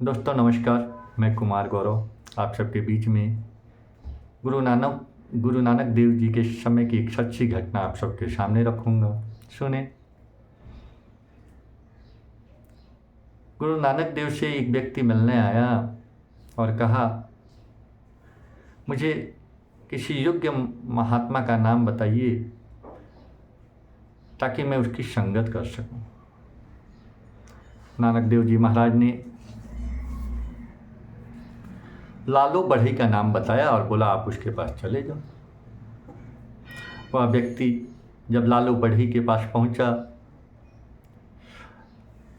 दोस्तों नमस्कार। मैं कुमार गौरव आप सबके बीच में गुरु नानक देव जी के समय की एक सच्ची घटना आप सबके सामने रखूँगा। सुने। गुरु नानक देव से एक व्यक्ति मिलने आया और कहा, मुझे किसी योग्य महात्मा का नाम बताइए ताकि मैं उसकी संगत कर सकूं। नानक देव जी महाराज ने लालू बढ़ई का नाम बताया और बोला, आप उसके पास चले जाओ। वह व्यक्ति जब लालू बढ़ई के पास पहुंचा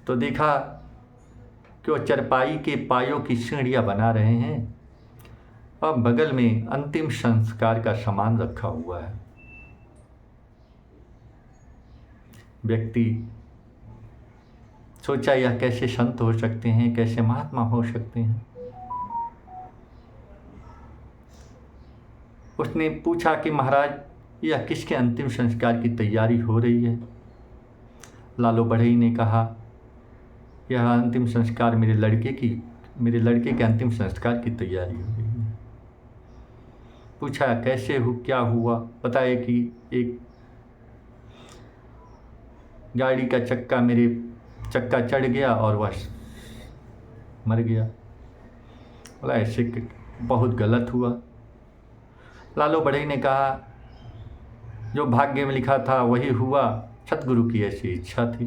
तो देखा कि वो चरपाई के पायों की सीढ़ियाँ बना रहे हैं और बगल में अंतिम संस्कार का सामान रखा हुआ है। व्यक्ति सोचा, यह कैसे संत हो सकते हैं, कैसे महात्मा हो सकते हैं। उसने पूछा कि महाराज, यह किसके अंतिम संस्कार की तैयारी हो रही है। लालू बढ़ई ने कहा, यह अंतिम संस्कार मेरे लड़के के अंतिम संस्कार की तैयारी हो रही है। पूछा, कैसे क्या हुआ। बताया कि एक गाड़ी का चक्का चढ़ गया और वह मर गया। बोला, ऐसे बहुत गलत हुआ। लालू बढ़ई ने कहा, जो भाग्य में लिखा था वही हुआ, सतगुरु की ऐसी इच्छा थी।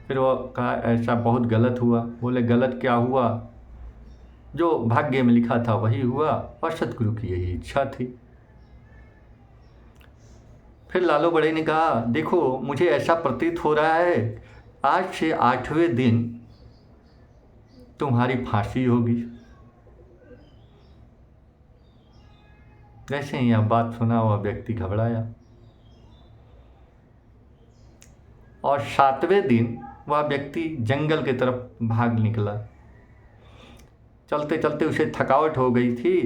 फिर वो कहा, ऐसा बहुत गलत हुआ। बोले, गलत क्या हुआ, जो भाग्य में लिखा था वही हुआ और सतगुरु की यही इच्छा थी। फिर लालू बढ़ई ने कहा, देखो मुझे ऐसा प्रतीत हो रहा है आज से 8वें दिन तुम्हारी फांसी होगी। जैसे ही यह बात सुना वह व्यक्ति घबराया और 7वें दिन वह व्यक्ति जंगल की तरफ भाग निकला। चलते चलते उसे थकावट हो गई थी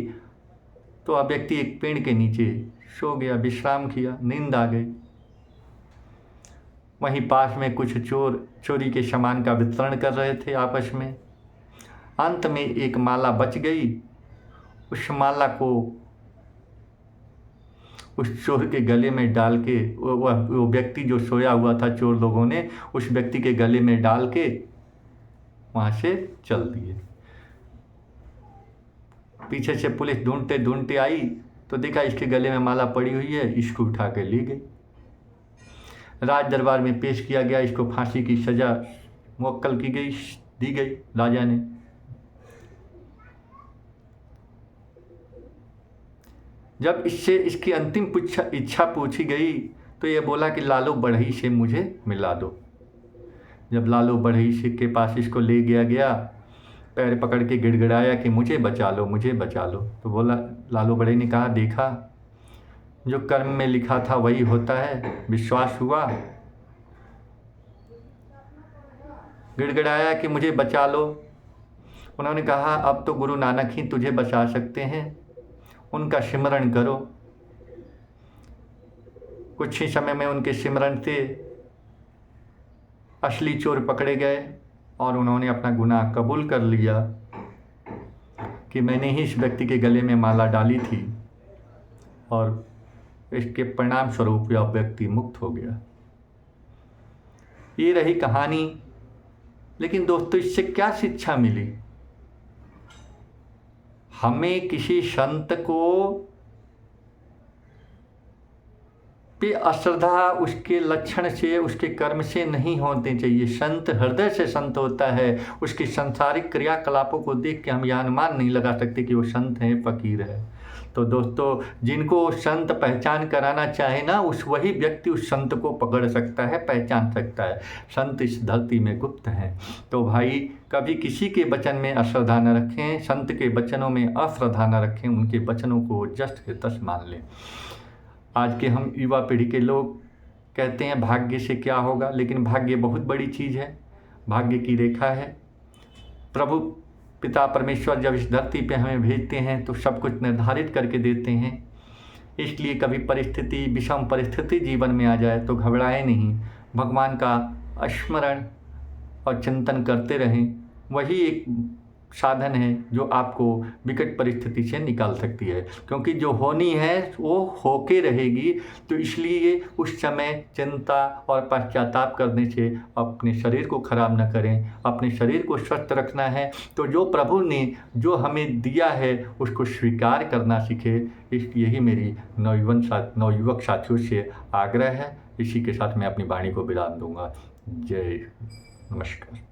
तो वह व्यक्ति एक पेड़ के नीचे सो गया, विश्राम किया, नींद आ गई। वहीं पास में कुछ चोर चोरी के सामान का वितरण कर रहे थे आपस में। अंत में एक माला बच गई। उस माला को उस चोर के गले में डाल के वो व्यक्ति जो सोया हुआ था, चोर लोगों ने उस व्यक्ति के गले में डाल के वहाँ से चल दिए। पीछे से पुलिस ढूंढते ढूंढते आई तो देखा इसके गले में माला पड़ी हुई है, इसको उठा कर ले गई। राज दरबार में पेश किया गया, इसको फांसी की सजा मुवक्कल दी गई राजा ने। जब इससे इसकी अंतिम इच्छा पूछी गई तो ये बोला कि लालू बढ़ई से मुझे मिला दो। जब लालू बढ़ई से के पास इसको ले गया, पैर पकड़ के गिड़गिड़ाया कि मुझे बचा लो, मुझे बचा लो। तो बोला, लालू बढ़ई ने कहा, देखा जो कर्म में लिखा था वही होता है, विश्वास हुआ। गिड़गिड़ाया कि मुझे बचा लो। उन्होंने कहा, अब तो गुरु नानक ही तुझे बचा सकते हैं, उनका सिमरण करो। कुछ ही समय में उनके सिमरण से असली चोर पकड़े गए और उन्होंने अपना गुनाह कबूल कर लिया कि मैंने ही इस व्यक्ति के गले में माला डाली थी और इसके परिणाम स्वरूप यह व्यक्ति मुक्त हो गया। ये रही कहानी। लेकिन दोस्तों, इससे क्या शिक्षा मिली? हमें किसी संत को पे अश्रद्धा उसके लक्षण से, उसके कर्म से नहीं होने चाहिए। संत हृदय से संत होता है। उसकी सांसारिक क्रियाकलापों को देख के हम यह अनुमान नहीं लगा सकते कि वो संत है, फकीर है। तो दोस्तों, जिनको संत पहचान कराना चाहे ना, वही व्यक्ति उस संत को पकड़ सकता है, पहचान सकता है। संत इस धरती में गुप्त हैं। तो भाई, कभी किसी के वचन में अश्रद्धा न रखें, संत के वचनों में अश्रद्धा न रखें, उनके वचनों को जस्ट के तस मान लें। आज के हम युवा पीढ़ी के लोग कहते हैं भाग्य से क्या होगा, लेकिन भाग्य बहुत बड़ी चीज़ है। भाग्य की रेखा है। प्रभु पिता परमेश्वर जब इस धरती पे हमें भेजते हैं तो सब कुछ निर्धारित करके देते हैं। इसलिए कभी विषम परिस्थिति जीवन में आ जाए तो घबराए नहीं, भगवान का स्मरण और चिंतन करते रहें वही एक साधन है जो आपको विकट परिस्थिति से निकाल सकती है, क्योंकि जो होनी है वो होके रहेगी। तो इसलिए उस समय चिंता और पश्चाताप करने से अपने शरीर को खराब न करें, अपने शरीर को स्वस्थ रखना है। तो जो प्रभु ने जो हमें दिया है उसको स्वीकार करना सीखे। यही मेरी नवयुवक साथियों से आग्रह है। इसी के साथ मैं अपनी वाणी को विराम दूंगा। जय नमस्कार।